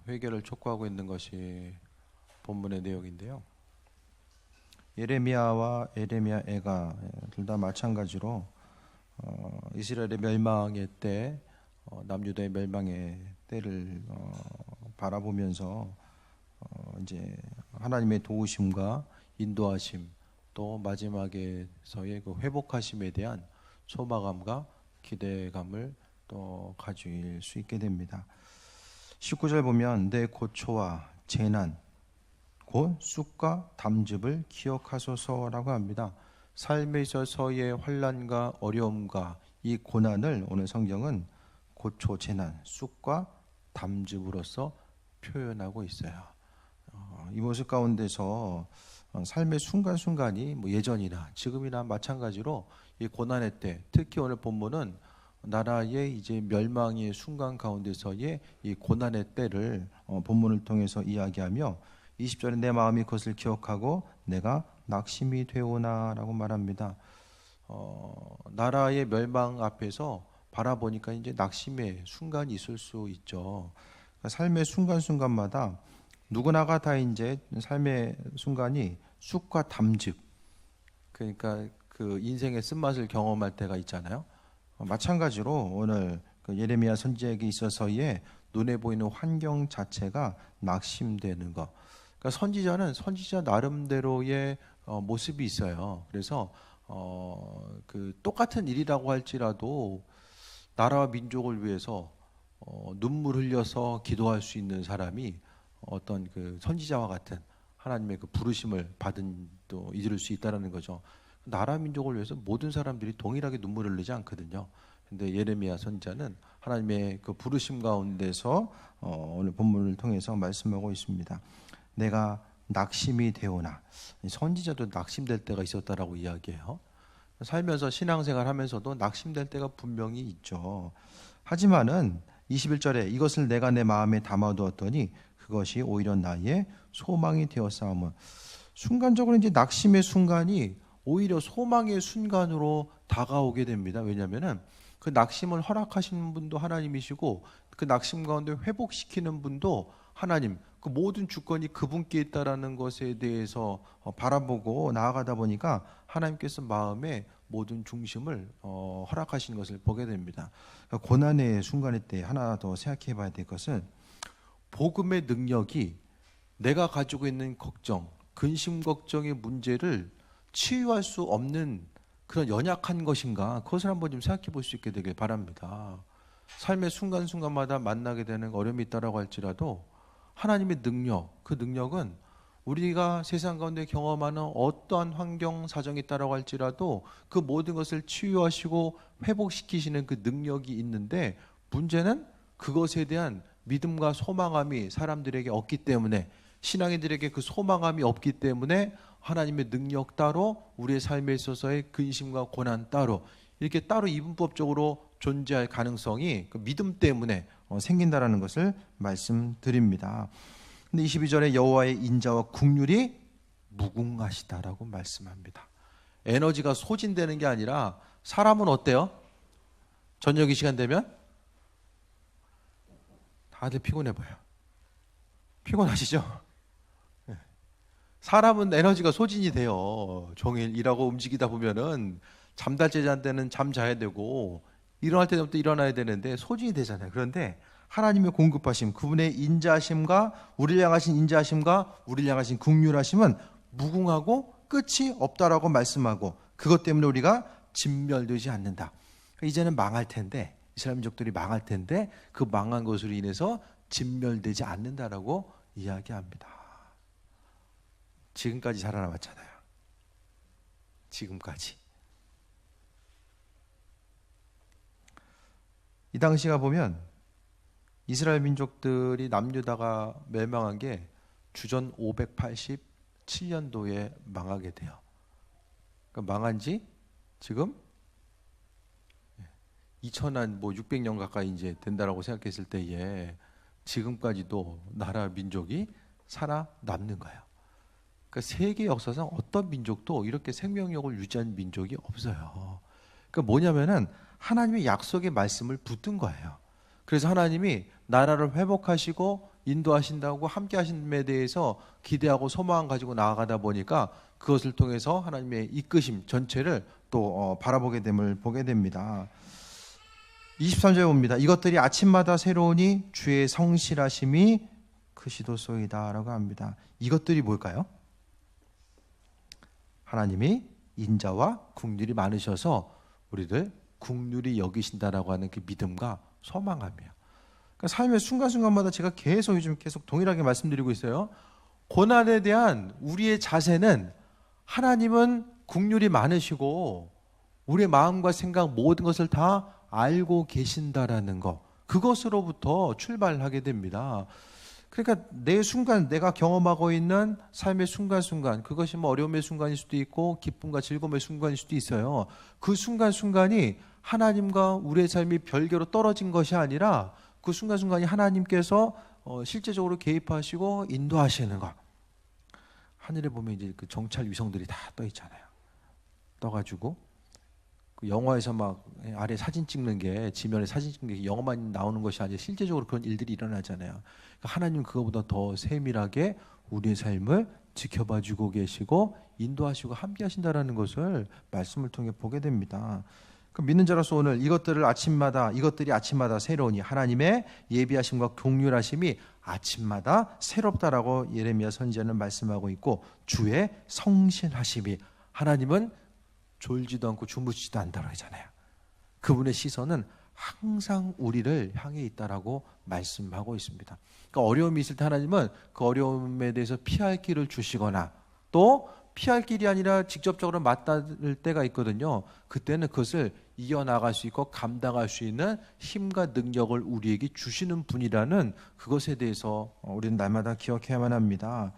회개를 촉구하고 있는 것이 본문의 내용인데요. 예레미야와 에레미야 애가 둘 다 마찬가지로 이스라엘의 멸망의 때, 남유다의 멸망의 때를 바라보면서 이제 하나님의 도우심과 인도하심, 또 마지막에서의 그 회복하심에 대한 소망감과 기대감을 또 가질 수 있게 됩니다. 19절 보면 내 고초와 재난 곧 쑥과 담즙을 기억하소서라고 합니다. 삶에 있어서의 환난과 어려움과 이 고난을 오늘 성경은 고초, 재난, 쑥과 담즙으로서 표현하고 있어요. 이 모습 가운데서 삶의 순간순간이 예전이나 지금이나 마찬가지로 이 고난의 때, 특히 오늘 본문은 나라의 이제 멸망의 순간 가운데서의 이 고난의 때를 본문을 통해서 이야기하며 20절에 내 마음이 그것을 기억하고 내가 낙심이 되오나라고 말합니다. 나라의 멸망 앞에서 바라보니까 이제 낙심의 순간이 있을 수 있죠. 그러니까 삶의 순간순간마다 누구나가 다 이제 삶의 순간이 쑥과 담즙, 그러니까 그 인생의 쓴맛을 경험할 때가 있잖아요. 마찬가지로 오늘 그 예레미야 선지자에게 있어서의 눈에 보이는 환경 자체가 낙심되는 것. 그러니까 선지자는 선지자 나름대로의 모습이 있어요. 그래서 그 똑같은 일이라고 할지라도 나라와 민족을 위해서 눈물 흘려서 기도할 수 있는 사람이 어떤 그 선지자와 같은 하나님의 그 부르심을 받은 또 잊을 수 있다라는 거죠. 나라 민족을 위해서 모든 사람들이 동일하게 눈물을 흘리지 않거든요. 근데 예레미야 선지자는 하나님의 그 부르심 가운데서 오늘 본문을 통해서 말씀하고 있습니다. 내가 낙심이 되오나, 선지자도 낙심될 때가 있었다라고 이야기해요. 살면서 신앙생활 하면서도 낙심될 때가 분명히 있죠. 하지만은 21절에 이것을 내가 내 마음에 담아두었더니 그것이 오히려 나의 소망이 되었사오며, 순간적으로 이제 낙심의 순간이 오히려 소망의 순간으로 다가오게 됩니다. 왜냐하면은 그 낙심을 허락하시는 분도 하나님이시고 그 낙심 가운데 회복시키는 분도 하나님, 그 모든 주권이 그분께 있다라는 것에 대해서 바라보고 나아가다 보니까 하나님께서 마음의 모든 중심을 허락하시는 것을 보게 됩니다. 그러니까 고난의 순간일 때 하나 더 생각해 봐야 될 것은 복음의 능력이 내가 가지고 있는 걱정, 근심 걱정의 문제를 치유할 수 없는 그런 연약한 것인가, 그것을 한번 좀 생각해 볼 수 있게 되길 바랍니다. 삶의 순간순간마다 만나게 되는 어려움이 있다라고 할지라도 하나님의 능력, 그 능력은 우리가 세상 가운데 경험하는 어떠한 환경 사정이 있다라고 할지라도 그 모든 것을 치유하시고 회복시키시는 그 능력이 있는데, 문제는 그것에 대한 믿음과 소망함이 사람들에게 없기 때문에, 신앙인들에게 그 소망함이 없기 때문에 하나님의 능력 따로, 우리의 삶에 있어서의 근심과 고난 따로, 이렇게 따로 이분법적으로 존재할 가능성이 그 믿음 때문에 생긴다라는 것을 말씀드립니다. 근데 22절에 여호와의 인자와 긍휼이 무궁하시다라고 말씀합니다. 에너지가 소진되는 게 아니라 사람은 어때요? 저녁 이 시간 되면 다들 피곤해 보여요. 피곤하시죠? 사람은 에너지가 소진이 돼요. 종일 일하고 움직이다 보면은 잠잘 때는 잠 자야 되고 일어날 때부터 일어나야 되는데 소진이 되잖아요. 그런데 하나님의 공급하심, 그분의 인자하심과 우리를 향하신 인자하심과 우리를 향하신 긍휼하심은 무궁하고 끝이 없다라고 말씀하고, 그것 때문에 우리가 진멸되지 않는다. 이제는 망할 텐데, 이스라엘 민족들이 망할 텐데 그 망한 것으로 인해서 진멸되지 않는다라고 이야기합니다. 지금까지 살아남았잖아요. 지금까지. 이 당시가 보면 이스라엘 민족들이 남유다가 멸망한 게 주전 587년도에 망하게 돼요. 그러니까 망한 지 지금 2000한 600년 가까이 이제 된다라고 생각했을 때에 지금까지도 나라 민족이 살아남는 거예요. 그러니까 세계 역사상 어떤 민족도 이렇게 생명력을 유지한 민족이 없어요. 그러니까 뭐냐면은 하나님의 약속의 말씀을 붙든 거예요. 그래서 하나님이 나라를 회복하시고 인도하신다고 함께 하심에 대해서 기대하고 소망 가지고 나아가다 보니까 그것을 통해서 하나님의 이끄심 전체를 또 바라보게 됨을 보게 됩니다. 23절에 봅니다. 이것들이 아침마다 새로우니 주의 성실하심이 크시도소이다 라고 합니다. 이것들이 뭘까요? 하나님이 인자와 긍휼이 많으셔서 우리를 긍휼히 여기신다라고 하는 그 믿음과 소망감이에요. 그러니까 삶의 순간순간마다 제가 요즘 계속 동일하게 말씀드리고 있어요. 고난에 대한 우리의 자세는 하나님은 긍휼이 많으시고 우리의 마음과 생각 모든 것을 다 알고 계신다라는 것, 그것으로부터 출발하게 됩니다. 그러니까 내 순간 내가 경험하고 있는 삶의 순간순간, 그것이 뭐 어려움의 순간일 수도 있고 기쁨과 즐거움의 순간일 수도 있어요. 그 순간순간이 하나님과 우리의 삶이 별개로 떨어진 것이 아니라 그 순간순간이 하나님께서 실제적으로 개입하시고 인도하시는 것. 하늘에 보면 이제 그 정찰 위성들이 다 떠 있잖아요. 떠가지고 그 영화에서 막 아래 사진 찍는 게, 지면에 사진 찍는 게 영화만 나오는 것이 아니라 실제적으로 그런 일들이 일어나잖아요. 그러니까 하나님 그거보다 더 세밀하게 우리의 삶을 지켜봐 주고 계시고 인도하시고 함께 하신다라는 것을 말씀을 통해 보게 됩니다. 믿는 자로서 오늘 이것들이 아침마다 새로우니 하나님의 예비하심과 긍휼하심이 아침마다 새롭다라고 예레미야 선지자는 말씀하고 있고, 주의 성실하심이, 하나님은 졸지도 않고 주무시지도 않다고 하잖아요. 그분의 시선은 항상 우리를 향해 있다라고 말씀하고 있습니다. 그러니까 어려움이 있을 때 하나님은 그 어려움에 대해서 피할 길을 주시거나 또 피할 길이 아니라 직접적으로 맞닿을 때가 있거든요. 그때는 그것을 이겨나갈 수 있고 감당할 수 있는 힘과 능력을 우리에게 주시는 분이라는 그것에 대해서 우리는 날마다 기억해야만 합니다.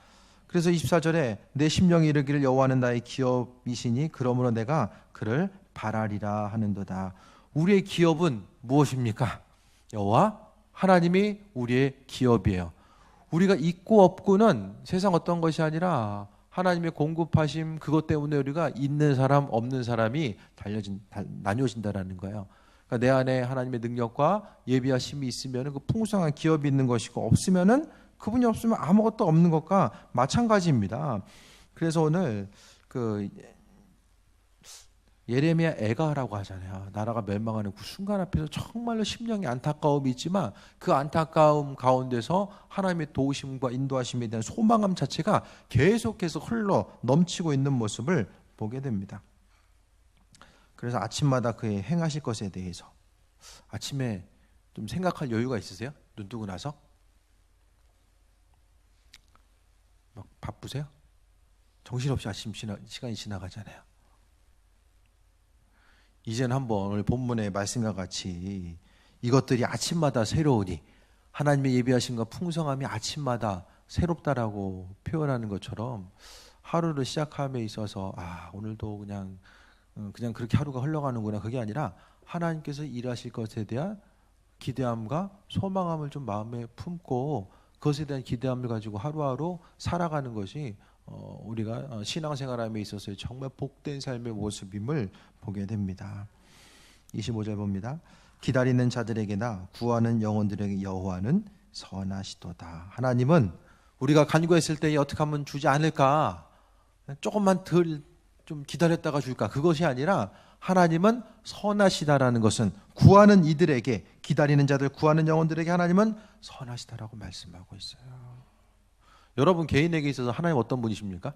그래서 24절에 내 심령이 이르기를 여호와는 나의 기업이시니 그러므로 내가 그를 바라리라 하는도다. 우리의 기업은 무엇입니까? 여호와 하나님이 우리의 기업이에요. 우리가 있고 없고는 세상 어떤 것이 아니라 하나님의 공급하심, 그것 때문에 우리가 있는 사람 없는 사람이 나뉘어진다라는 거예요. 그러니까 내 안에 하나님의 능력과 예비하심이 있으면 그 풍성한 기업이 있는 것이고, 없으면은 그분이 없으면 아무것도 없는 것과 마찬가지입니다. 그래서 오늘 그 예레미야 애가라고 하잖아요. 나라가 멸망하는 그 순간 앞에서 정말로 심령의 안타까움이 있지만 그 안타까움 가운데서 하나님의 도우심과 인도하심에 대한 소망함 자체가 계속해서 흘러 넘치고 있는 모습을 보게 됩니다. 그래서 아침마다 그의 행하실 것에 대해서 아침에 좀 생각할 여유가 있으세요? 눈 뜨고 나서? 막 바쁘세요? 정신없이 아침 시간이 지나가잖아요. 이제는 한번 오늘 본문의 말씀과 같이 이것들이 아침마다 새로우니, 하나님의 예비하심과 풍성함이 아침마다 새롭다라고 표현하는 것처럼 하루를 시작함에 있어서 오늘도 그냥 그렇게 하루가 흘러가는구나, 그게 아니라 하나님께서 일하실 것에 대한 기대함과 소망함을 좀 마음에 품고 그것에 대한 기대함을 가지고 하루하루 살아가는 것이 우리가 신앙생활함에 있어서 정말 복된 삶의 모습임을 보게 됩니다. 25절 봅니다. 기다리는 자들에게나 구하는 영혼들에게 여호와는 선하시도다. 하나님은 우리가 간구했을 때 어떻게 하면 주지 않을까, 조금만 덜 좀 기다렸다가 줄까, 그것이 아니라 하나님은 선하시다라는 것은 구하는 이들에게, 기다리는 자들, 구하는 영혼들에게 하나님은 선하시다라고 말씀하고 있어요. 여러분 개인에게 있어서 하나님 어떤 분이십니까?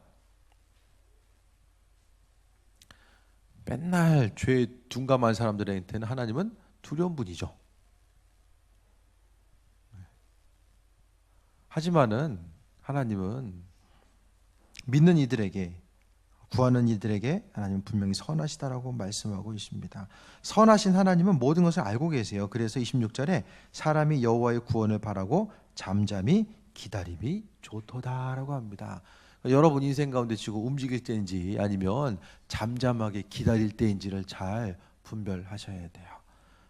맨날 죄에 둔감한 사람들한테는 하나님은 두려운 분이죠. 하지만은 하나님은 믿는 이들에게, 구하는 이들에게 하나님은 분명히 선하시다라고 말씀하고 있습니다. 선하신 하나님은 모든 것을 알고 계세요. 그래서 26절에 사람이 여호와의 구원을 바라고 잠잠히 기다림이 좋도다라고 합니다. 여러분 인생 가운데 지금 움직일 때인지 아니면 잠잠하게 기다릴 때인지를 잘 분별하셔야 돼요.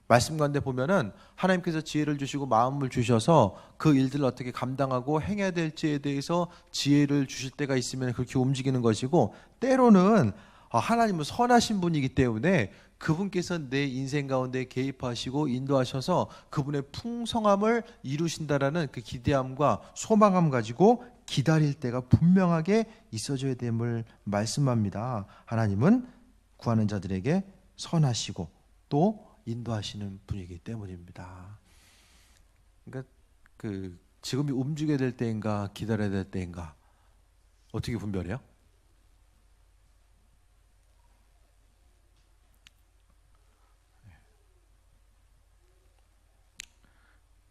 말씀 가운데 보면은 하나님께서 지혜를 주시고 마음을 주셔서 그 일들을 어떻게 감당하고 행해야 될지에 대해서 지혜를 주실 때가 있으면 그렇게 움직이는 것이고, 때로는 하나님은 선하신 분이기 때문에 그분께서 내 인생 가운데 개입하시고 인도하셔서 그분의 풍성함을 이루신다라는 그 기대함과 소망감 가지고 기다릴 때가 분명하게 있어져야 됨을 말씀합니다. 하나님은 구하는 자들에게 선하시고 또 인도하시는 분이기 때문입니다. 그러니까 지금이 움직여야 될 때인가 기다려야 될 때인가 어떻게 분별해요?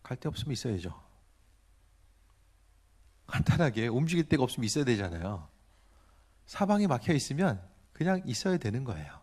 갈 데 없으면 있어야죠. 간단하게 움직일 데가 없으면 있어야 되잖아요. 사방이 막혀 있으면 그냥 있어야 되는 거예요.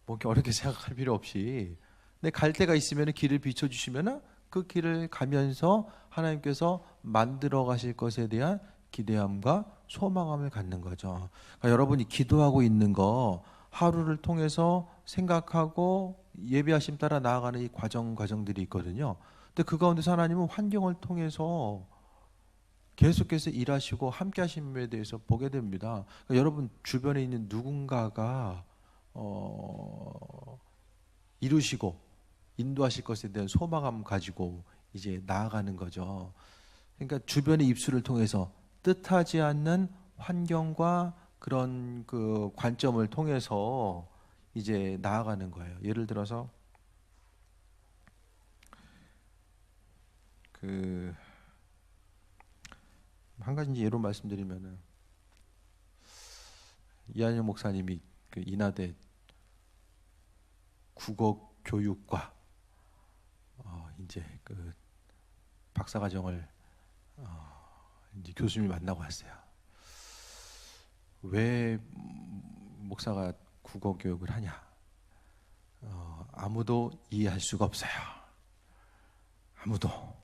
뭐 이렇게 어렵게 생각할 필요 없이 내 갈 데가 있으면 길을 비춰주시면 그 길을 가면서 하나님께서 만들어 가실 것에 대한 기대함과 소망함을 갖는 거죠. 그러니까 여러분이 기도하고 있는 거 하루를 통해서 생각하고 예배하심 따라 나아가는 이 과정들이 있거든요. 근데 그 가운데서 하나님은 환경을 통해서 계속해서 일하시고 함께 하심에 대해서 보게 됩니다. 그러니까 여러분 주변에 있는 누군가가 이루시고 인도하실 것에 대한 소망감 가지고 이제 나아가는 거죠. 그러니까 주변의 입술을 통해서 뜻하지 않는 환경과 그런 그 관점을 통해서 이제 나아가는 거예요. 예를 들어서 한 가지 이제 예로 말씀드리면은 이한영 목사님이 그 인하대 국어 교육과 이제 그 박사과정을 이제 교수님이 만나고 왔어요. 왜 목사가 국어 교육을 하냐? 아무도 이해할 수가 없어요. 아무도.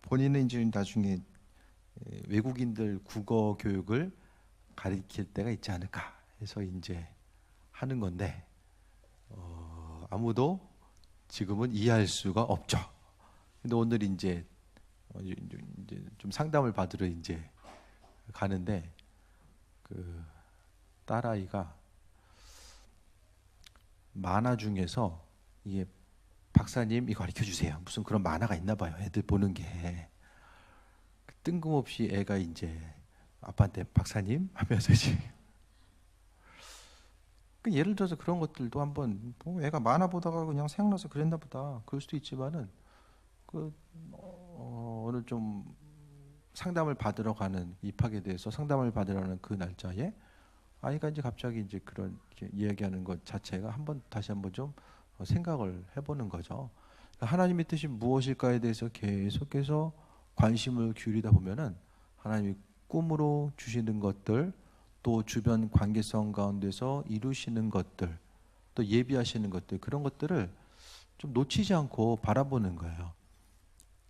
본인은 이제 나중에 외국인들 국어 교육을 가르칠 때가 있지 않을까 해서 이제 하는 건데 아무도 지금은 이해할 수가 없죠. 근데 오늘 이제 좀 상담을 받으러 이제 가는데 그 딸아이가 만화 중에서 이게 박사님 이거 가르쳐 주세요. 무슨 그런 만화가 있나 봐요. 애들 보는 게 뜬금없이 애가 이제 아빠한테 박사님 하면서 이제 예를 들어서 그런 것들도 한번 애가 만화 보다가 그냥 생각나서 그랬나 보다. 그럴 수도 있지만은 오늘 좀 상담을 받으러 가는 입학에 대해서 상담을 받으러 가는 그 날짜에 아이가 이제 갑자기 이제 그런 이야기하는 것 자체가 다시 한번 좀 생각을 해보는 거죠. 하나님의 뜻이 무엇일까에 대해서 계속해서 관심을 기울이다 보면은 하나님이 꿈으로 주시는 것들, 또 주변 관계성 가운데서 이루시는 것들, 또 예비하시는 것들, 그런 것들을 좀 놓치지 않고 바라보는 거예요.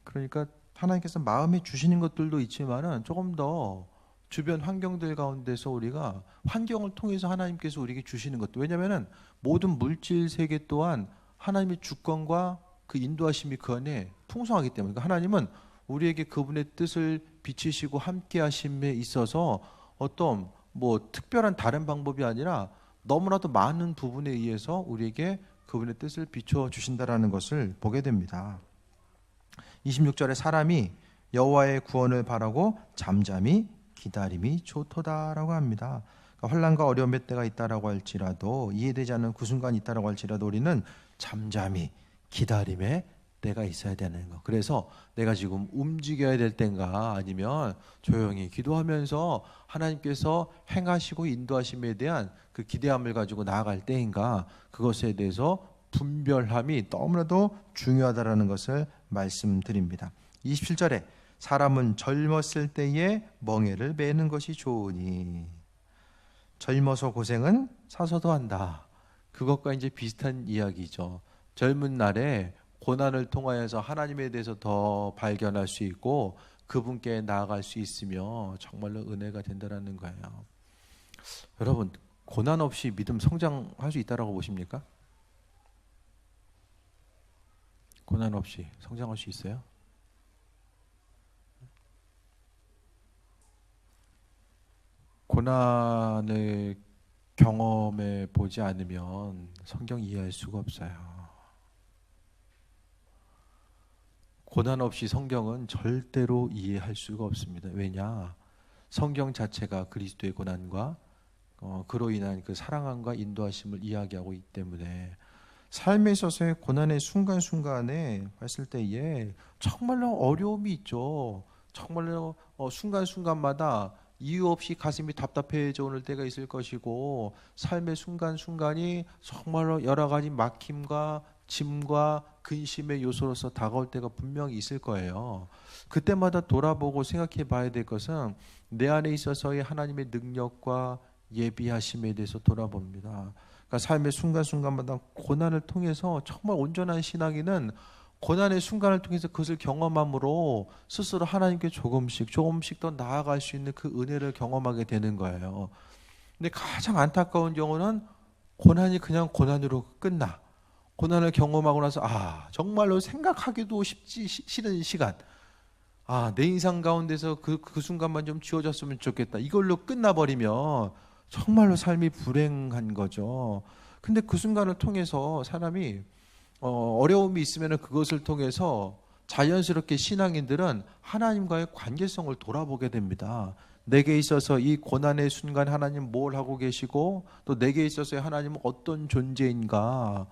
그러니까 하나님께서 마음에 주시는 것들도 있지만은 조금 더 주변 환경들 가운데서 우리가 환경을 통해서 하나님께서 우리에게 주시는 것도, 왜냐하면은 모든 물질 세계 또한 하나님의 주권과 그 인도하심이 그 안에 풍성하기 때문에, 그러니까 하나님은 우리에게 그분의 뜻을 비치시고 함께 하심에 있어서 어떤 뭐 특별한 다른 방법이 아니라 너무나도 많은 부분에 의해서 우리에게 그분의 뜻을 비춰 주신다라는 것을 보게 됩니다. 26절에 사람이 여호와의 구원을 바라고 잠잠히 기다림이 좋도다라고 합니다. 그러니까 환난과 어려움의 때가 있다라고 할지라도, 이해되지 않는 그 순간이 있다라고 할지라도 우리는 잠잠히 기다림의 때가 있어야 되는 거. 그래서 내가 지금 움직여야 될 때인가 아니면 조용히 기도하면서 하나님께서 행하시고 인도하심에 대한 그 기대함을 가지고 나아갈 때인가, 그것에 대해서 분별함이 너무나도 중요하다라는 것을 말씀드립니다. 27절에 사람은 젊었을 때에 멍에를 매는 것이 좋으니, 젊어서 고생은 사서도 한다. 그것과 이제 비슷한 이야기죠. 젊은 날에 고난을 통하여서 하나님에 대해서 더 발견할 수 있고 그분께 나아갈 수 있으며 정말로 은혜가 된다는 거예요. 여러분, 고난 없이 믿음 성장할 수 있다라고 보십니까? 고난 없이 성장할 수 있어요? 고난을 경험해 보지 않으면 성경 이해할 수가 없어요. 고난 없이 성경은 절대로 이해할 수가 없습니다. 왜냐? 성경 자체가 그리스도의 고난과 그로 인한 그 사랑함과 인도하심을 이야기하고 있기 때문에 삶에 있어서의 고난의 순간순간에 봤을 때에 정말로 어려움이 있죠. 정말로 순간순간마다 이유 없이 가슴이 답답해져 오는 때가 있을 것이고, 삶의 순간순간이 정말로 여러 가지 막힘과 짐과 근심의 요소로서 다가올 때가 분명히 있을 거예요. 그때마다 돌아보고 생각해 봐야 될 것은 내 안에 있어서의 하나님의 능력과 예비하심에 대해서 돌아봅니다. 그러니까 삶의 순간순간마다 고난을 통해서 정말 온전한 신앙인은 고난의 순간을 통해서 그것을 경험함으로 스스로 하나님께 조금씩 더 나아갈 수 있는 그 은혜를 경험하게 되는 거예요. 근데 가장 안타까운 경우는 고난이 그냥 고난으로 끝나. 고난을 경험하고 나서 정말로 생각하기도 싫은 시간, 내 인상 가운데서 그 순간만 좀 지워졌으면 좋겠다, 이걸로 끝나버리면 정말로 삶이 불행한 거죠. 근데 그 순간을 통해서 사람이 어려움이 있으면 그것을 통해서 자연스럽게 신앙인들은 하나님과의 관계성을 돌아보게 됩니다. 내게 있어서 이 고난의 순간 하나님 뭘 하고 계시고, 또 내게 있어서 하나님은 어떤 존재인가,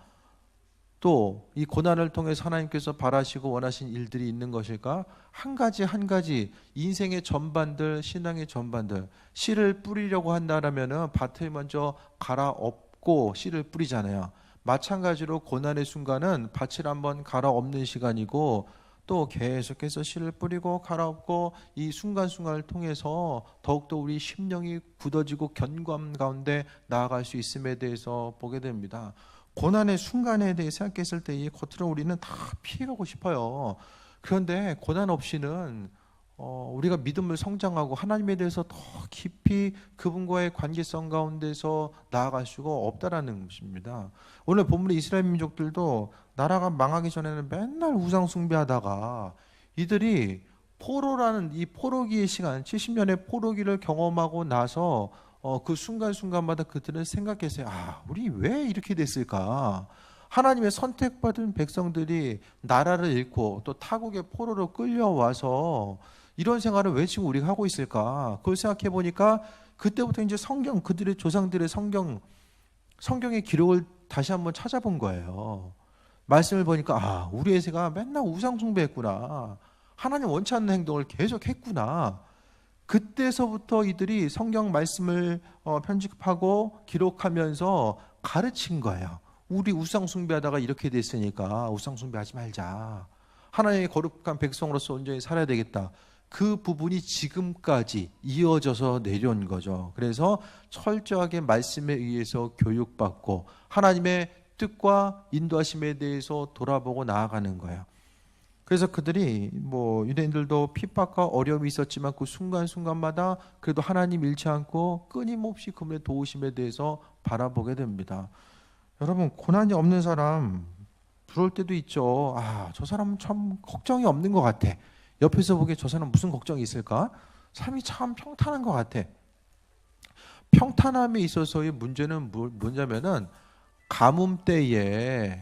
또 이 고난을 통해서 하나님께서 바라시고 원하신 일들이 있는 것일까? 한 가지 인생의 전반들, 신앙의 전반들, 씨를 뿌리려고 한다라면은 밭을 먼저 갈아엎고 씨를 뿌리잖아요. 마찬가지로 고난의 순간은 밭을 한번 갈아엎는 시간이고, 또 계속해서 씨를 뿌리고 갈아엎고, 이 순간순간을 통해서 더욱더 우리 심령이 굳어지고 견고함 가운데 나아갈 수 있음에 대해서 보게 됩니다. 고난의 순간에 대해 생각했을 때 겉으로 우리는 다 피해가고 싶어요. 그런데 고난 없이는 우리가 믿음을 성장하고 하나님에 대해서 더 깊이 그분과의 관계성 가운데서 나아갈 수가 없다라는 것입니다. 오늘 본문의 이스라엘 민족들도 나라가 망하기 전에는 맨날 우상 숭배하다가 이들이 포로라는 이 포로기의 시간, 70년의 포로기를 경험하고 나서 그 순간순간마다 그들은 생각했어요. 우리 왜 이렇게 됐을까? 하나님의 선택받은 백성들이 나라를 잃고 또 타국의 포로로 끌려와서 이런 생활을 왜 지금 우리가 하고 있을까? 그걸 생각해 보니까 그때부터 이제 그들의 조상들의 성경의 기록을 다시 한번 찾아본 거예요. 말씀을 보니까 우리의 세가 맨날 우상 숭배했구나. 하나님 원치 않는 행동을 계속 했구나. 그때서부터 이들이 성경 말씀을 편집하고 기록하면서 가르친 거예요. 우리 우상 숭배하다가 이렇게 됐으니까 우상 숭배하지 말자. 하나님의 거룩한 백성으로서 온전히 살아야 되겠다. 그 부분이 지금까지 이어져서 내려온 거죠. 그래서 철저하게 말씀에 의해서 교육받고 하나님의 뜻과 인도하심에 대해서 돌아보고 나아가는 거예요. 그래서 그들이 유대인들도 핍박과 어려움이 있었지만 그 순간순간마다 그래도 하나님 잃지 않고 끊임없이 그분의 도우심에 대해서 바라보게 됩니다. 여러분, 고난이 없는 사람 부러울 때도 있죠. 저 사람은 참 걱정이 없는 것 같아. 옆에서 보기에 저 사람 무슨 걱정이 있을까? 삶이 참 평탄한 것 같아. 평탄함에 있어서의 문제는 뭐냐면은 가뭄때에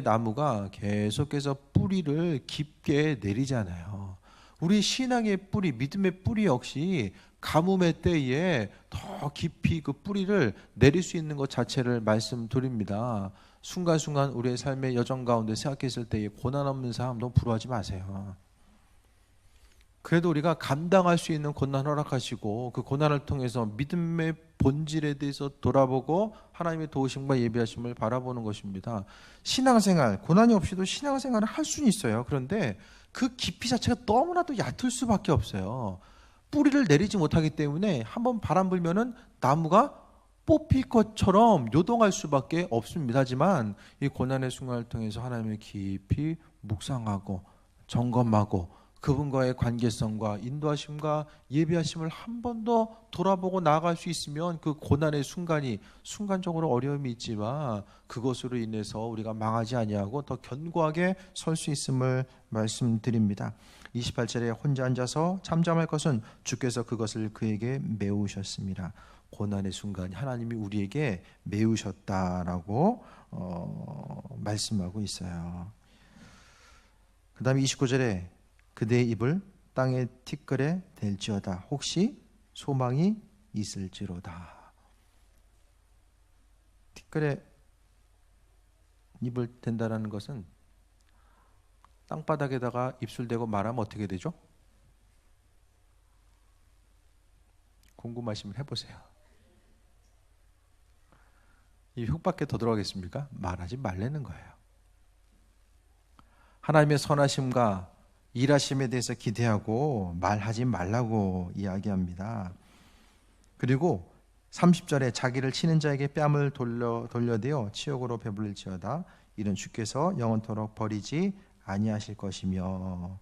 나무가 계속해서 뿌리를 깊게 내리잖아요. 우리 신앙의 뿌리, 믿음의 뿌리 역시 가뭄의 때에 더 깊이 그 뿌리를 내릴 수 있는 것 자체를 말씀드립니다. 순간순간 우리의 삶의 여정 가운데 생각했을 때에 고난 없는 사람 너무 부러워하지 마세요. 그래도 우리가 감당할 수 있는 고난 허락하시고 그 고난을 통해서 믿음의 본질에 대해서 돌아보고 하나님의 도우심과 예비하심을 바라보는 것입니다. 신앙생활, 고난이 없이도 신앙생활을 할 수는 있어요. 그런데 그 깊이 자체가 너무나도 얕을 수밖에 없어요. 뿌리를 내리지 못하기 때문에 한번 바람 불면은 나무가 뽑힐 것처럼 요동할 수밖에 없습니다. 하지만 이 고난의 순간을 통해서 하나님을 깊이 묵상하고 점검하고 그분과의 관계성과 인도하심과 예비하심을 한 번 더 돌아보고 나아갈 수 있으면 그 고난의 순간이 순간적으로 어려움이 있지만 그것으로 인해서 우리가 망하지 아니하고 더 견고하게 설 수 있음을 말씀드립니다. 28절에 혼자 앉아서 잠잠할 것은 주께서 그것을 그에게 메우셨습니다. 고난의 순간이 하나님이 우리에게 메우셨다라고 말씀하고 있어요. 그 다음에 29절에 그대의 입을 땅에 티끌에 댈지어다 혹시 소망이 있을지로다. 티끌에 입을 댄다라는 것은 땅바닥에다가 입술 대고 말하면 어떻게 되죠? 궁금하시면 해보세요. 이 흙밖에 더 들어가겠습니까? 말하지 말라는 거예요. 하나님의 선하심과 일하심에 대해서 기대하고 말하지 말라고 이야기합니다. 그리고 30절에 자기를 치는 자에게 뺨을 돌려대어 치욕으로 배불릴지어다 이는 주께서 영원토록 버리지 아니하실 것이며,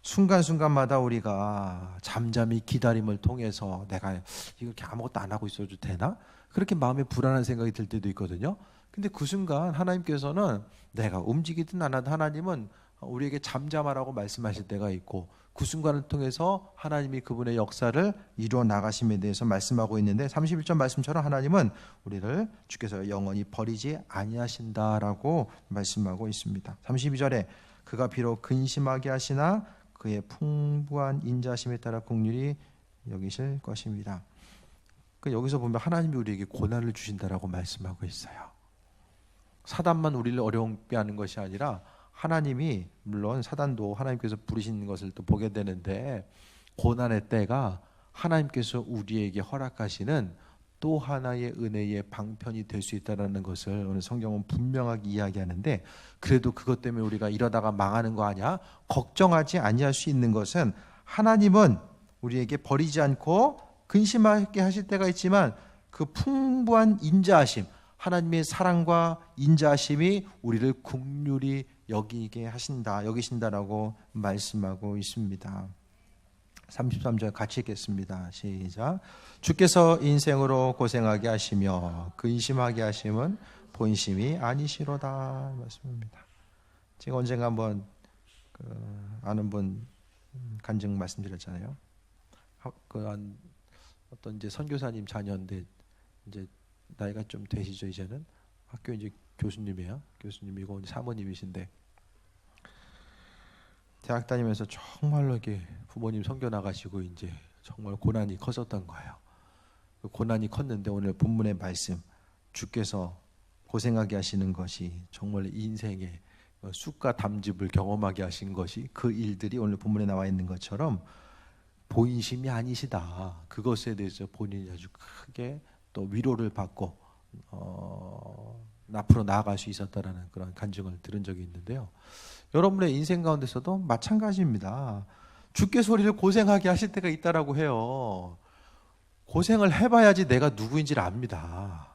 순간순간마다 우리가 잠잠히 기다림을 통해서 내가 이렇게 아무것도 안 하고 있어도 되나? 그렇게 마음에 불안한 생각이 들 때도 있거든요. 근데 그 순간 하나님께서는 내가 움직이든 안 하든 하나님은 우리에게 잠잠하라고 말씀하실 때가 있고, 그 순간을 통해서 하나님이 그분의 역사를 이루어 나가심에 대해서 말씀하고 있는데, 31절 말씀처럼 하나님은 우리를 주께서 영원히 버리지 아니하신다라고 말씀하고 있습니다. 32절에 그가 비록 근심하게 하시나 그의 풍부한 인자심에 따라 긍휼히 여기실 것입니다. 여기서 보면 하나님이 우리에게 고난을 주신다라고 말씀하고 있어요. 사단만 우리를 어려움게 하는 것이 아니라 하나님이, 물론 사단도 하나님께서 부르시는 것을 또 보게 되는데, 고난의 때가 하나님께서 우리에게 허락하시는 또 하나의 은혜의 방편이 될 수 있다는 것을 오늘 성경은 분명하게 이야기하는데, 그래도 그것 때문에 우리가 이러다가 망하는 거 아니야? 걱정하지 아니할 수 있는 것은 하나님은 우리에게 버리지 않고 근심하게 하실 때가 있지만 그 풍부한 인자하심, 하나님의 사랑과 인자하심이 우리를 긍휼히 여기신다라고 말씀하고 있습니다. 33절 같이 읽겠습니다. 시작. 주께서 인생으로 고생하게 하시며 근심하게 하심은 본심이 아니시로다 말씀입니다. 제가 언젠가 한번 아는 분 간증 말씀드렸잖아요. 어떤 이제 선교사님 자녀인데 이제 나이가 좀 되시죠. 이제는 학교 이제 교수님이에요. 교수님이고 사모님이신데 대학 다니면서 정말로 이렇게 부모님 선교 나가시고 이제 정말 고난이 컸었던 거예요. 그 고난이 컸는데 오늘 본문의 말씀, 주께서 고생하게 하시는 것이 정말 인생의 쑥과 담즙을 경험하게 하신 것이, 그 일들이 오늘 본문에 나와 있는 것처럼 본심이 아니시다. 그것에 대해서 본인이 아주 크게 또 위로를 받고 앞으로 나아갈 수 있었다라는 그런 간증을 들은 적이 있는데요. 여러분의 인생 가운데서도 마찬가지입니다. 주께서 우리를 고생하게 하실 때가 있다라고 해요. 고생을 해봐야지 내가 누구인지를 압니다.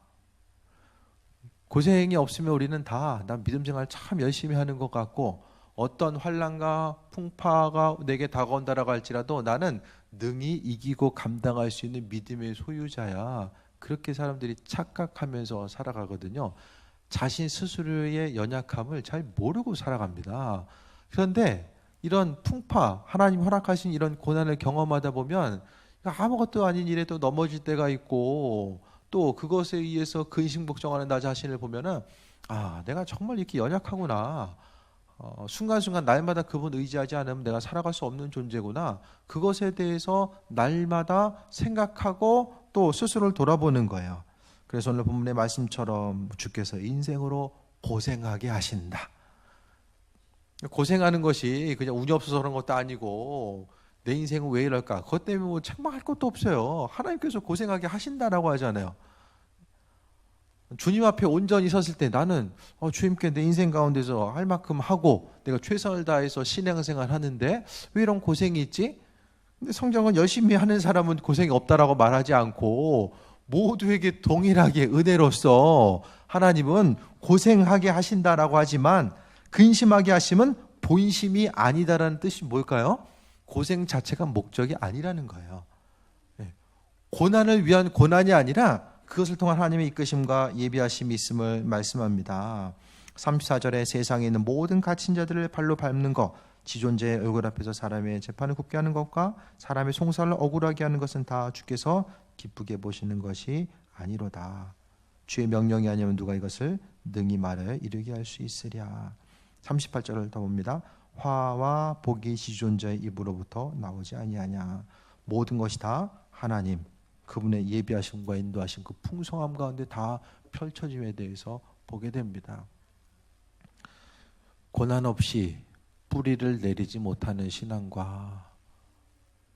고생이 없으면 우리는 다 난 믿음 생활 참 열심히 하는 것 같고, 어떤 환난과 풍파가 내게 다가온다라고 할지라도 나는 능히 이기고 감당할 수 있는 믿음의 소유자야. 그렇게 사람들이 착각하면서 살아가거든요. 자신 스스로의 연약함을 잘 모르고 살아갑니다. 그런데 이런 풍파, 하나님 허락하신 이런 고난을 경험하다 보면 아무것도 아닌 일에도 넘어질 때가 있고, 또 그것에 의해서 근심걱정하는 나 자신을 보면은 내가 정말 이렇게 연약하구나. 순간순간 날마다 그분 의지하지 않으면 내가 살아갈 수 없는 존재구나. 그것에 대해서 날마다 생각하고 또 스스로를 돌아보는 거예요. 그래서 오늘 본문의 말씀처럼 주께서 인생으로 고생하게 하신다. 고생하는 것이 그냥 운이 없어서 그런 것도 아니고, 내 인생은 왜 이럴까? 그것 때문에 뭐 책망할 것도 없어요. 하나님께서 고생하게 하신다라고 하잖아요. 주님 앞에 온전히 섰을 때 나는 주님께 내 인생 가운데서 할 만큼 하고 내가 최선을 다해서 신앙생활 하는데 왜 이런 고생이 있지? 근데 성경은 열심히 하는 사람은 고생이 없다라고 말하지 않고 모두에게 동일하게 은혜로서 하나님은 고생하게 하신다라고 하지만, 근심하게 하심은 본심이 아니다라는 뜻이 뭘까요? 고생 자체가 목적이 아니라는 거예요. 고난을 위한 고난이 아니라 그것을 통한 하나님의 이끄심과 예비하심이 있음을 말씀합니다. 34절에 세상에 있는 모든 갇힌 자들을 발로 밟는 것, 지존자의 얼굴 앞에서 사람의 재판을 굽게 하는 것과 사람의 송사를 억울하게 하는 것은 다 주께서 기쁘게 보시는 것이 아니로다. 주의 명령이 아니면 누가 이것을 능히 말하여 이르게 할 수 있으랴. 38절을 더 봅니다. 화와 복이 지존자의 입으로부터 나오지 아니하냐. 모든 것이 다 하나님 그분의 예비하심과 인도하심 그 풍성함 가운데 다 펼쳐짐에 대해서 보게 됩니다. 고난 없이 뿌리를 내리지 못하는 신앙과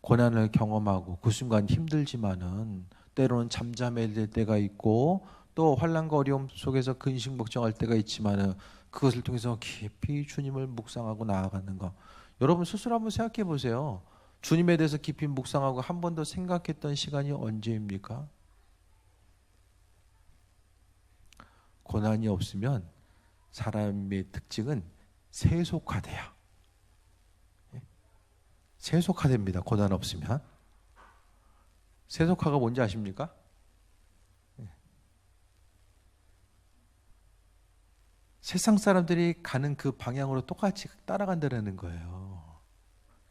고난을 경험하고 그 순간 힘들지만은 때로는 잠잠해질 때가 있고 또 환난과 어려움 속에서 근심 걱정할 때가 있지만은 그것을 통해서 깊이 주님을 묵상하고 나아가는 것. 여러분 스스로 한번 생각해 보세요. 주님에 대해서 깊이 묵상하고 한 번 더 생각했던 시간이 언제입니까? 고난이 없으면 사람의 특징은 세속화돼요. 세속화됩니다. 고난 없으면. 세속화가 뭔지 아십니까? 세상 사람들이 가는 그 방향으로 똑같이 따라간다는 거예요.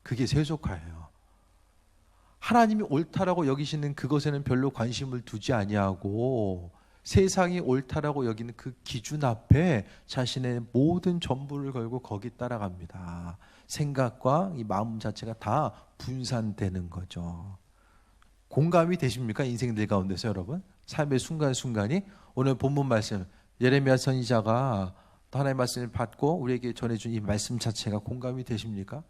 그게 세속화예요. 하나님이 옳다라고 여기시는 그것에는 별로 관심을 두지 아니하고 세상이 옳다라고 여기는 그 기준 앞에 자신의 모든 전부를 걸고 거기 따라갑니다. 생각과 이 마음 자체가 다 분산되는 거죠. 공감이 되십니까? 인생들 가운데서 여러분? 삶의 순간순간이 오늘 본문 말씀 예레미야 선지자가 하나님의 말씀을 받고 우리에게 전해준 이 말씀 자체가 공감이 되십니까?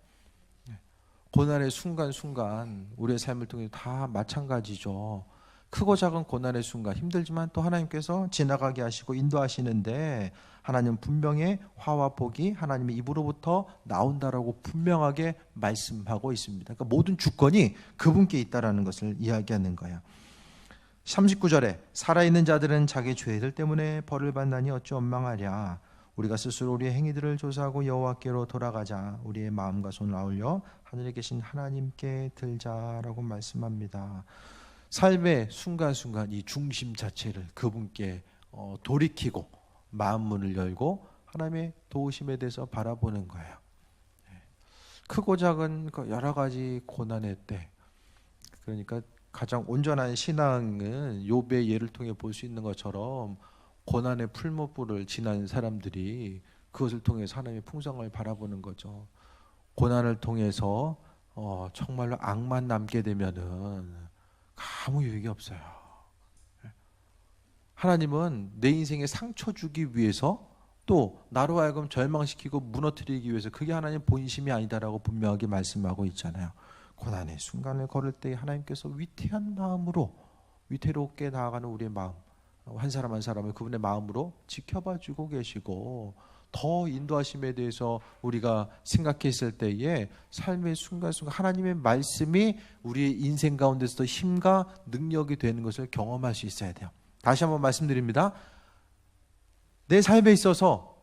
고난의 순간순간 우리의 삶을 통해 다 마찬가지죠. 크고 작은 고난의 순간 힘들지만 또 하나님께서 지나가게 하시고 인도하시는데 하나님은 분명히 화와 복이 하나님의 입으로부터 나온다라고 분명하게 말씀하고 있습니다. 그러니까 모든 주권이 그분께 있다라는 것을 이야기하는 거야. 39절에 살아있는 자들은 자기 죄들 때문에 벌을 받나니 어찌 원망하랴. 우리가 스스로 우리의 행위들을 조사하고 여호와께로 돌아가자. 우리의 마음과 손을 아울려 하늘에 계신 하나님께 들자라고 말씀합니다. 삶의 순간순간 이 중심 자체를 그분께 돌이키고 마음 문을 열고 하나님의 도우심에 대해서 바라보는 거예요. 크고 작은 여러 가지 고난의 때, 그러니까 가장 온전한 신앙은 욥의 예를 통해 볼 수 있는 것처럼 고난의 풀무불을 지난 사람들이 그것을 통해서 하나님의 풍성을 바라보는 거죠. 고난을 통해서 정말로 악만 남게 되면은 아무 유익이 없어요. 하나님은 내 인생에 상처 주기 위해서 또 나로 하여금 절망시키고 무너뜨리기 위해서 그게 하나님 본심이 아니다라고 분명하게 말씀하고 있잖아요. 고난의 순간을 걸을 때 하나님께서 위태한 마음으로 위태롭게 나아가는 우리의 마음 한 사람 한 사람을 그분의 마음으로 지켜봐 주고 계시고 더 인도하심에 대해서 우리가 생각했을 때에 삶의 순간순간 하나님의 말씀이 우리의 인생 가운데서 힘과 능력이 되는 것을 경험할 수 있어야 돼요. 다시 한번 말씀드립니다. 내 삶에 있어서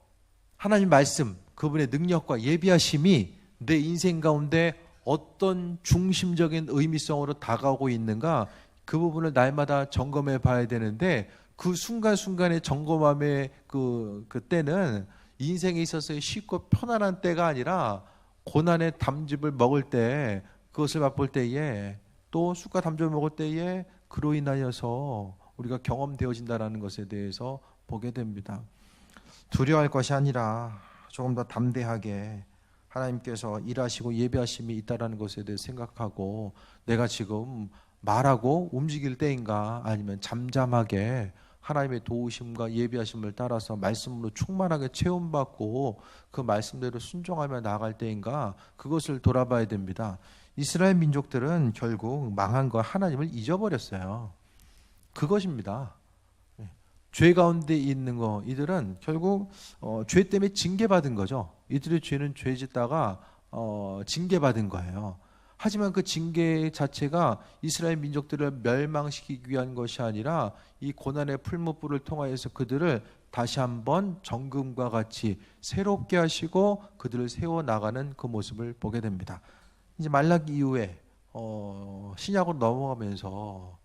하나님 말씀 그분의 능력과 예비하심이 내 인생 가운데 어떤 중심적인 의미성으로 다가오고 있는가 그 부분을 날마다 점검해 봐야 되는데 그 순간순간의 점검함의 그 때는 인생에 있어서의 쉽고 편안한 때가 아니라 고난의 담즙을 먹을 때 그것을 맛볼 때에 또 쑥과 담즙을 먹을 때에 그로 인하여서 우리가 경험되어진다는 것에 대해서 보게 됩니다. 두려워할 것이 아니라 조금 더 담대하게 하나님께서 일하시고 예비하심이 있다는 것에 대해 생각하고 내가 지금 말하고 움직일 때인가 아니면 잠잠하게 하나님의 도우심과 예비하심을 따라서 말씀으로 충만하게 체험받고 그 말씀대로 순종하며 나아갈 때인가 그것을 돌아봐야 됩니다. 이스라엘 민족들은 결국 망한 거 하나님을 잊어버렸어요. 그것입니다. 죄 가운데 있는 거 이들은 결국 죄 때문에 징계받은 거죠. 이들의 죄는 죄 짓다가 징계받은 거예요. 하지만 그 징계 자체가 이스라엘 민족들을 멸망시키기 위한 것이 아니라 이 고난의 풀무불을 통하여서 그들을 다시 한번 정금과 같이 새롭게 하시고 그들을 세워나가는 그 모습을 보게 됩니다. 이제 말라기 이후에 신약으로 넘어가면서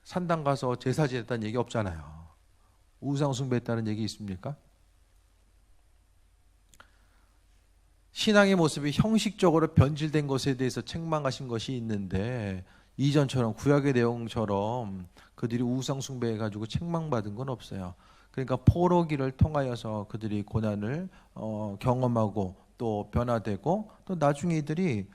산당 가서 제사 지냈다는 얘기 없잖아요. 우상 숭배했다는 얘기 있습니까? 신앙의 모습이 형식적으로 변질된 것에 대해서 책망하신 것이 있는데 이전처럼 구약의 내용처럼 그들이 우상 숭배해가지고 책망받은 건 없어요. 그러니까 포로기를 통하여서 그들이 고난을 경험하고 또 변화되고 또 나중에 이들이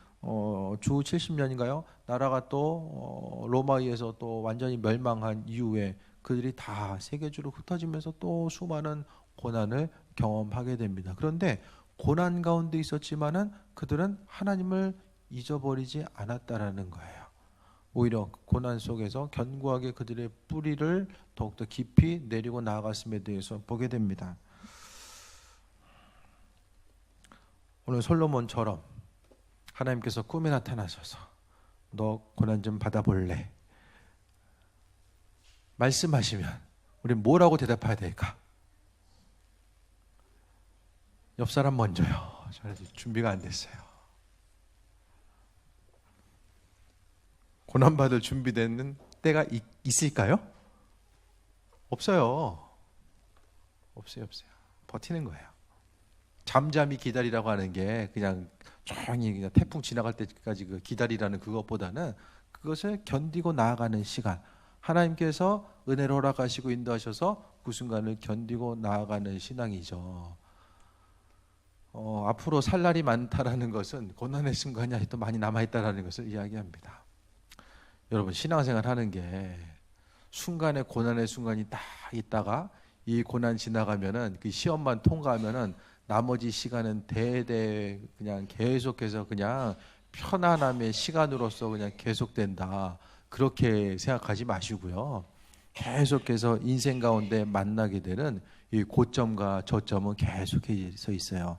주 70년인가요? 나라가 또 로마에 의해서 또 완전히 멸망한 이후에 그들이 다 세계주로 흩어지면서 또 수많은 고난을 경험하게 됩니다. 그런데 고난 가운데 있었지만은 그들은 하나님을 잊어버리지 않았다라는 거예요. 오히려 고난 속에서 견고하게 그들의 뿌리를 더욱더 깊이 내리고 나아갔음에 대해서 보게 됩니다. 오늘 솔로몬처럼 하나님께서 꿈에 나타나셔서 너 고난 좀 받아볼래? 말씀하시면 우리 뭐라고 대답해야 될까? 옆 사람 먼저요. 저는 준비가 안 됐어요. 고난받을 준비되는 때가 있을까요? 없어요. 없어요. 버티는 거예요. 잠잠히 기다리라고 하는 게 그냥 조용히 그냥 태풍 지나갈 때까지 그 기다리라는 그것보다는 그것을 견디고 나아가는 시간, 하나님께서 은혜를 허락하시고 인도하셔서 그 순간을 견디고 나아가는 신앙이죠. 앞으로 살 날이 많다라는 것은 고난의 순간이 아직도 많이 남아있다라는 것을 이야기합니다. 여러분, 신앙생활 하는 게 순간에 고난의 순간이 딱 있다가 이 고난 지나가면은 그 시험만 통과하면은 나머지 시간은 대대 그냥 계속해서 그냥 편안함의 시간으로서 그냥 계속된다. 그렇게 생각하지 마시고요. 계속해서 인생 가운데 만나게 되는 이 고점과 저점은 계속해서 있어요.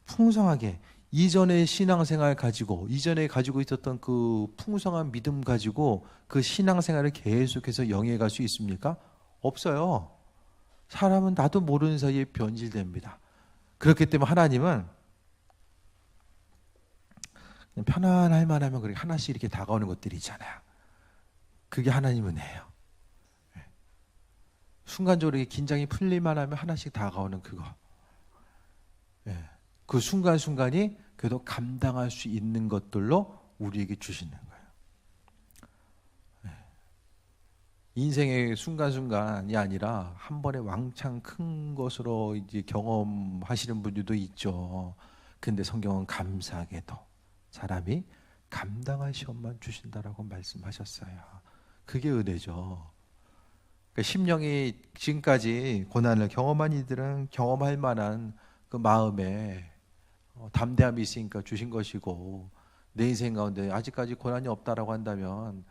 풍성하게 이전의 신앙생활 가지고 이전에 가지고 있었던 그 풍성한 믿음 가지고 그 신앙생활을 계속해서 영위해 수 있습니까? 없어요. 사람은 나도 모르는 사이에 변질됩니다. 그렇기 때문에 하나님은 그냥 편안할 만하면 그렇게 하나씩 이렇게 다가오는 것들이 있잖아요. 그게 하나님 은혜예요. 순간적으로 긴장이 풀릴만 하면 하나씩 다가오는 그거. 그 순간순간이 그래도 감당할 수 있는 것들로 우리에게 주시는 거예요. 인생의 순간순간이 아니라 한 번에 왕창 큰 것으로 이제 경험하시는 분들도 있죠. 근데 성경은 감사하게도 사람이 감당할 시험만 주신다라고 말씀하셨어요. 그게 은혜죠. 그러니까 심령이 지금까지 고난을 경험한 이들은 경험할 만한 그 마음에 담대함이 있으니까 주신 것이고, 내 인생 가운데 아직까지 고난이 없다라고 한다면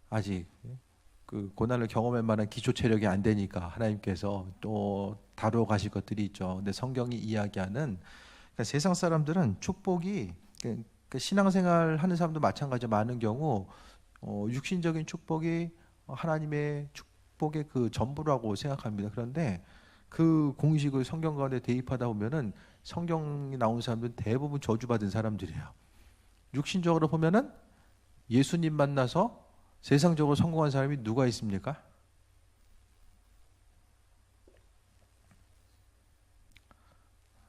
아직 그 고난을 경험할 만한 기초 체력이 안 되니까 하나님께서 또 다루어 가실 것들이 있죠. 근데 성경이 이야기하는, 그러니까 세상 사람들은 축복이, 그 신앙생활 하는 사람도 마찬가지로 많은 경우 육신적인 축복이 하나님의 축복의 그 전부라고 생각합니다. 그런데 그 공식을 성경 가운데 대입하다 보면은 성경이 나온 사람들은 대부분 저주받은 사람들이에요. 육신적으로 보면은 예수님 만나서 세상적으로 성공한 사람이 누가 있습니까?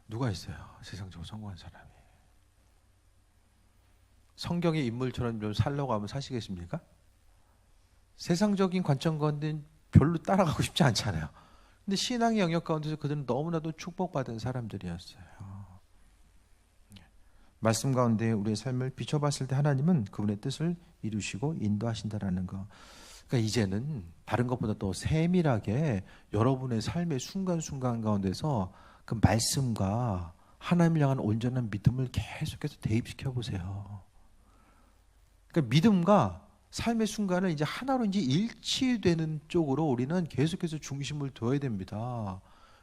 누가 있어요? 세상적으로 성공한 사람이. 성경의 인물처럼 좀 살려고 하면 사시겠습니까? 세상적인 관점 가운데 별로 따라가고 싶지 않잖아요. 근데 신앙의 영역 가운데서 그들은 너무나도 축복받은 사람들이었어요. 말씀 가운데 우리의 삶을 비춰봤을 때 하나님은 그분의 뜻을 이루시고 인도하신다라는 거. 그러니까 이제는 다른 것보다 더 세밀하게 여러분의 삶의 순간순간 가운데서 그 말씀과 하나님을 향한 온전한 믿음을 계속해서 대입시켜 보세요. 그러니까 믿음과 삶의 순간을 이제 하나로 이제 일치되는 쪽으로 우리는 계속해서 중심을 둬야 됩니다.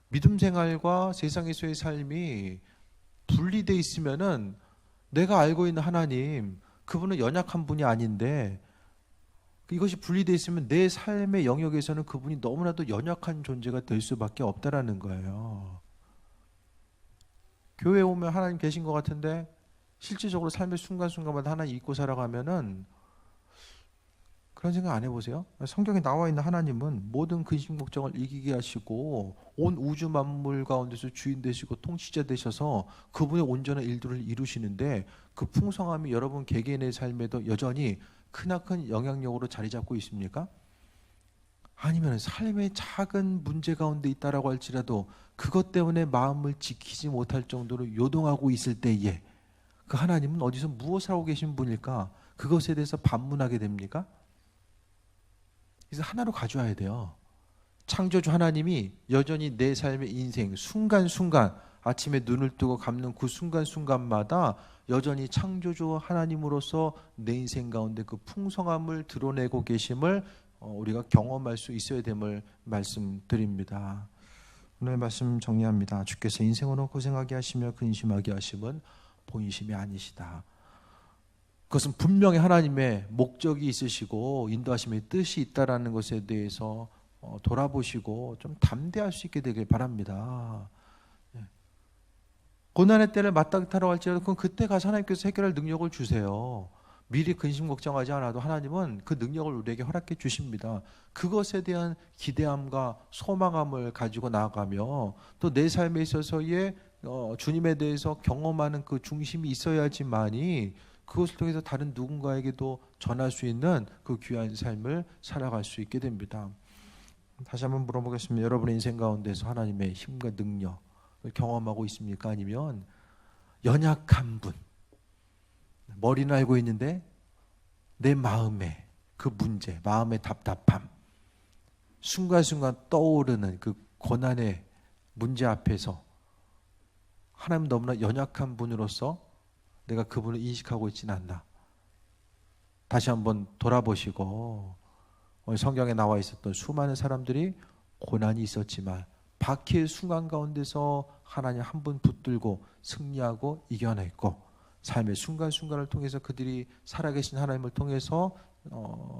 믿음 생활과 세상에서의 삶이 분리돼 있으면은 내가 알고 있는 하나님, 그분은 연약한 분이 아닌데 이것이 분리돼 있으면 내 삶의 영역에서는 그분이 너무나도 연약한 존재가 될 수밖에 없다라는 거예요. 교회에 오면 하나님 계신 것 같은데 실질적으로 삶의 순간순간마다 하나님 잊고 살아가면은 그런 생각 안 해보세요? 성경에 나와 있는 하나님은 모든 근심 걱정을 이기게 하시고 온 우주 만물 가운데서 주인 되시고 통치자 되셔서 그분의 온전한 일들을 이루시는데 그 풍성함이 여러분 개개인의 삶에도 여전히 크나큰 영향력으로 자리 잡고 있습니까? 아니면 삶의 작은 문제 가운데 있다라고 할지라도 그것 때문에 마음을 지키지 못할 정도로 요동하고 있을 때에 그 하나님은 어디서 무엇을 하고 계신 분일까? 그것에 대해서 반문하게 됩니까? 그래서 하나로 가져와야 돼요. 창조주 하나님이 여전히 내 삶의 인생 순간순간 아침에 눈을 뜨고 감는 그 순간순간마다 여전히 창조주 하나님으로서 내 인생 가운데 그 풍성함을 드러내고 계심을 우리가 경험할 수 있어야 됨을 말씀드립니다. 오늘 말씀 정리합니다. 주께서 인생으로 고생하게 하시며 근심하게 하심은 본심이 아니시다. 그것은 분명히 하나님의 목적이 있으시고 인도하심의 뜻이 있다라는 것에 대해서 돌아보시고 좀 담대할 수 있게 되길 바랍니다. 고난의 때를 맞닥뜨려 할지라도 그건 그때 가서 하나님께서 해결할 능력을 주세요. 미리 근심 걱정하지 않아도 하나님은 그 능력을 우리에게 허락해 주십니다. 그것에 대한 기대함과 소망함을 가지고 나아가며 또 내 삶에 있어서의 주님에 대해서 경험하는 그 중심이 있어야지만이 그것을 통해서 다른 누군가에게도 전할 수 있는 그 귀한 삶을 살아갈 수 있게 됩니다. 다시 한번 물어보겠습니다. 여러분의 인생 가운데서 하나님의 힘과 능력을 경험하고 있습니까? 아니면 연약한 분, 머리는 알고 있는데 내 마음의 그 문제, 마음의 답답함, 순간순간 떠오르는 그 고난의 문제 앞에서 하나님 너무나 연약한 분으로서 내가 그분을 인식하고 있지는 않나. 다시 한번 돌아보시고 오늘 성경에 나와 있었던 수많은 사람들이 고난이 있었지만 박해의 순간 가운데서 하나님 한 분 붙들고 승리하고 이겨냈고 삶의 순간순간을 통해서 그들이 살아계신 하나님을 통해서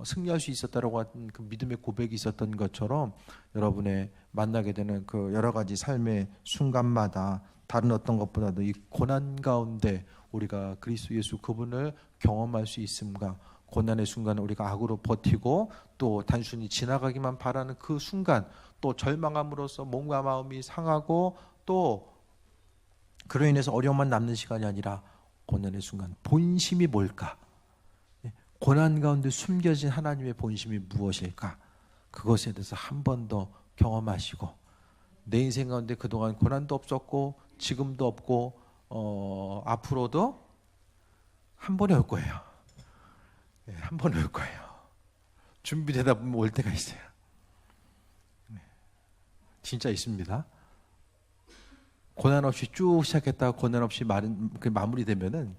승리할 수 있었다라고 하는 그 믿음의 고백이 있었던 것처럼 여러분의 만나게 되는 그 여러 가지 삶의 순간마다 다른 어떤 것보다도 이 고난 가운데 우리가 그리스도 예수 그분을 경험할 수 있음과 고난의 순간을 우리가 악으로 버티고 또 단순히 지나가기만 바라는 그 순간 또 절망함으로써 몸과 마음이 상하고 또 그로 인해서 어려움만 남는 시간이 아니라 고난의 순간 본심이 뭘까? 고난 가운데 숨겨진 하나님의 본심이 무엇일까? 그것에 대해서 한 번 더 경험하시고 내 인생 가운데 그동안 고난도 없었고 지금도 없고 앞으로도 한 번에 올 거예요. 한 번에 올 거예요. 준비되다 보면 올 때가 있어요. 진짜 있습니다. 고난 없이 쭉 시작했다가 고난 없이 마무리되면은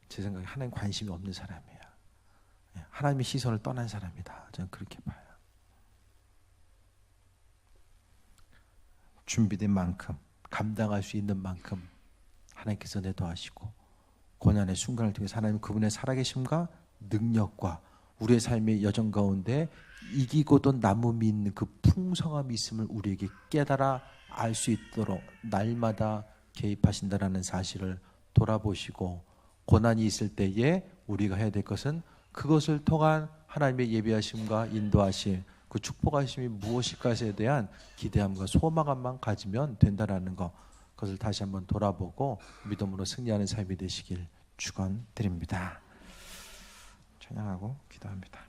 제 생각에 하나님 관심이 없는 사람이에요. 하나님의 시선을 떠난 사람이다. 저는 그렇게 봐요. 준비된 만큼 감당할 수 있는 만큼 하나님께서 내도하시고 고난의 순간을 통해서 하나님 그분의 살아계심과 능력과 우리의 삶의 여정 가운데 이기고도 남음이 있는 그 풍성함이 있음을 우리에게 깨달아 알 수 있도록 날마다 개입하신다라는 사실을 돌아보시고 고난이 있을 때에 우리가 해야 될 것은 그것을 통한 하나님의 예비하심과 인도하심 그 축복하심이 무엇일까에 대한 기대함과 소망함만 가지면 된다라는 것 그것을 다시 한번 돌아보고 믿음으로 승리하는 삶이 되시길 축원드립니다. 찬양하고 기도합니다.